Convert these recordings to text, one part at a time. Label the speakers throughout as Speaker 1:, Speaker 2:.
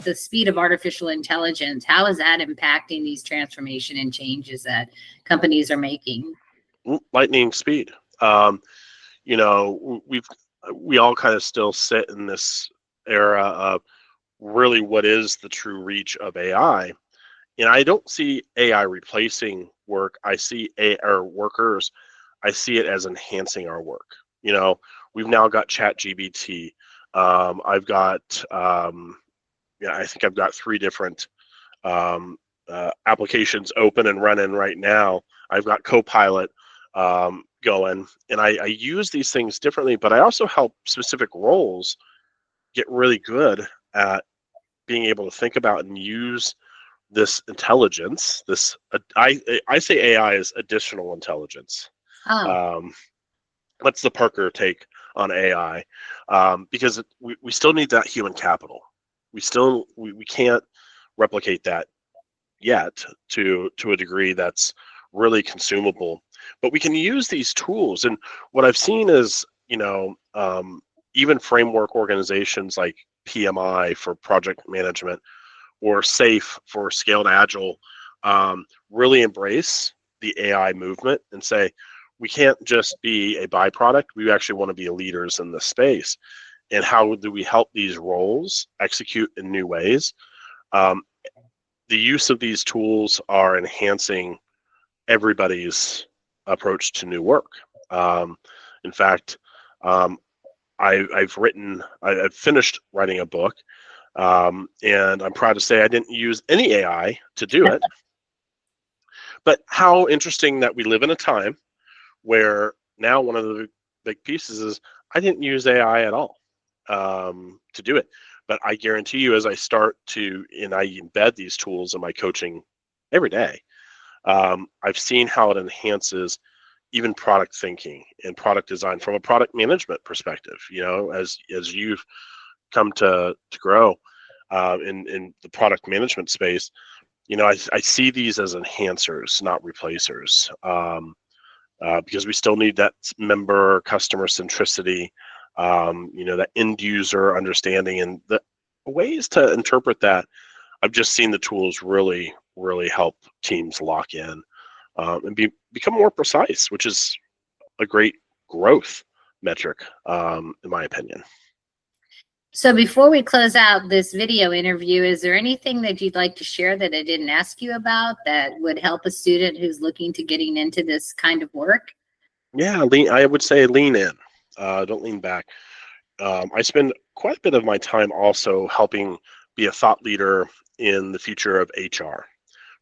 Speaker 1: the speed of artificial intelligence, how is that impacting these transformation and changes that companies are making?
Speaker 2: Lightning speed. You know, we all kind of still sit in this era of really what is the true reach of AI. And I don't see AI replacing work. I see our workers. I see it as enhancing our work. You know, we've now got ChatGPT. I've got, I think I've got 3 different applications open and running right now. I've got Copilot going, and I use these things differently, but I also help specific roles get really good at being able to think about and use this intelligence. I say AI is additional intelligence.
Speaker 1: Oh.
Speaker 2: What's the Parker take on AI? Because we still need that human capital. We can't replicate that yet to a degree that's really consumable. But we can use these tools. And what I've seen is, even framework organizations like PMI for project management or SAFE for scaled agile really embrace the AI movement and say, we can't just be a byproduct. We actually want to be leaders in this space. And how do we help these roles execute in new ways? The use of these tools are enhancing everybody's approach to new work. In fact, I've finished writing a book, and I'm proud to say I didn't use any AI to do it. But how interesting that we live in a time where now one of the big pieces is I didn't use AI at all to do it. But I guarantee you, as I start to, and I embed these tools in my coaching every day, I've seen how it enhances even product thinking and product design from a product management perspective. As you've come to grow in the product management space, I see these as enhancers, not replacers, because we still need that member customer centricity, that end user understanding, and the ways to interpret that. I've just seen the tools really, really help teams lock in and become more precise, which is a great growth metric, in my opinion.
Speaker 1: So before we close out this video interview, is there anything that you'd like to share that I didn't ask you about that would help a student who's looking to getting into this kind of work?
Speaker 2: Yeah, I would say lean in. Don't lean back. I spend quite a bit of my time also helping be a thought leader in the future of HR,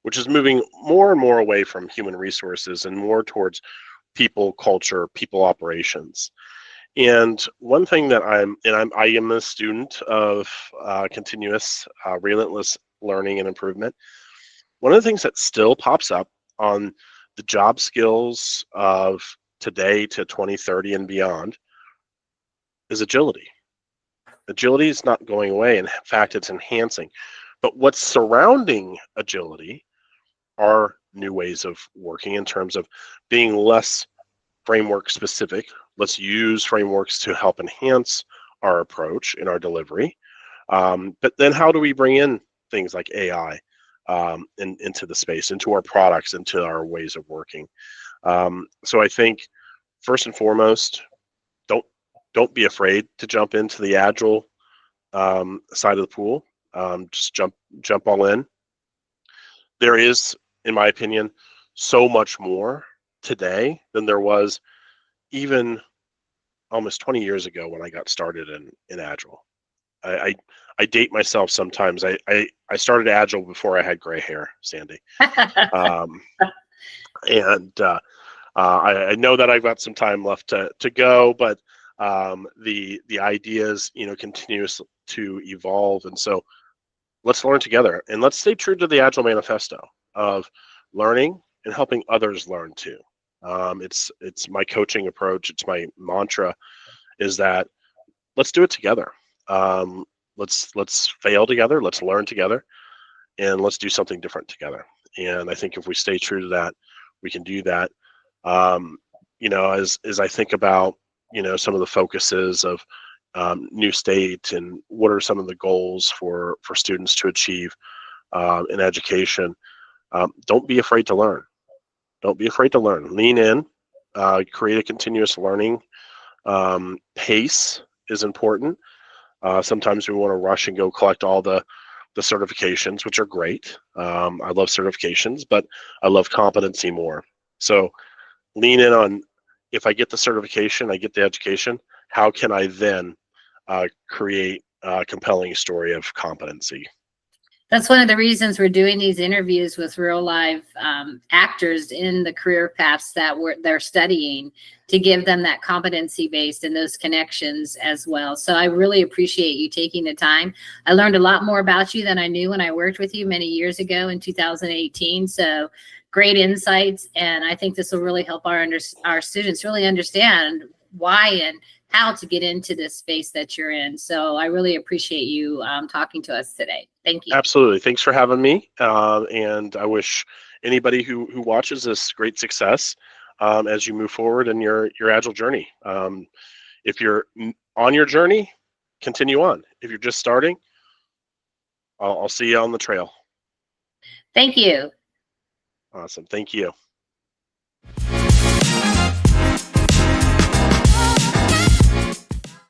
Speaker 2: which is moving more and more away from human resources and more towards people, culture, people operations. And one thing that I am a student of continuous, relentless learning and improvement. One of the things that still pops up on the job skills of today to 2030 and beyond is agility. Agility is not going away. In fact, it's enhancing. But what's surrounding agility are new ways of working in terms of being less framework specific. Let's use frameworks to help enhance our approach in our delivery. But then how do we bring in things like AI into the space, into our products, into our ways of working? So I think first and foremost, don't be afraid to jump into the agile side of the pool. Just jump all in. There is, in my opinion, so much more today than there was even almost 20 years ago when I got started in Agile. I date myself sometimes. I started Agile before I had gray hair, Sandy. And I know that I've got some time left to go, but the ideas, continues to evolve. And so let's learn together, and let's stay true to the Agile Manifesto of learning and helping others learn too. It's my coaching approach. It's my mantra is that let's do it together. Let's fail together. Let's learn together, and let's do something different together. And I think if we stay true to that, we can do that. As I think about, some of the focuses of Newstate and what are some of the goals for students to achieve in education. Don't be afraid to learn. Don't be afraid to learn. Lean in, create a continuous learning pace is important. Sometimes we want to rush and go collect all the certifications, which are great. I love certifications, but I love competency more. So lean in on, if I get the certification, I get the education, how can I then create a compelling story of competency?
Speaker 1: That's one of the reasons we're doing these interviews with real live actors in the career paths that they're studying, to give them that competency based and those connections as well. So I really appreciate you taking the time. I learned a lot more about you than I knew when I worked with you many years ago in 2018. So great insights. And I think this will really help our students really understand why and how to get into this space that you're in. So I really appreciate you talking to us today. Thank you.
Speaker 2: Absolutely. Thanks for having me. And I wish anybody who watches this great success as you move forward in your Agile journey. If you're on your journey, continue on. If you're just starting, I'll see you on the trail.
Speaker 1: Thank you.
Speaker 2: Awesome. Thank you.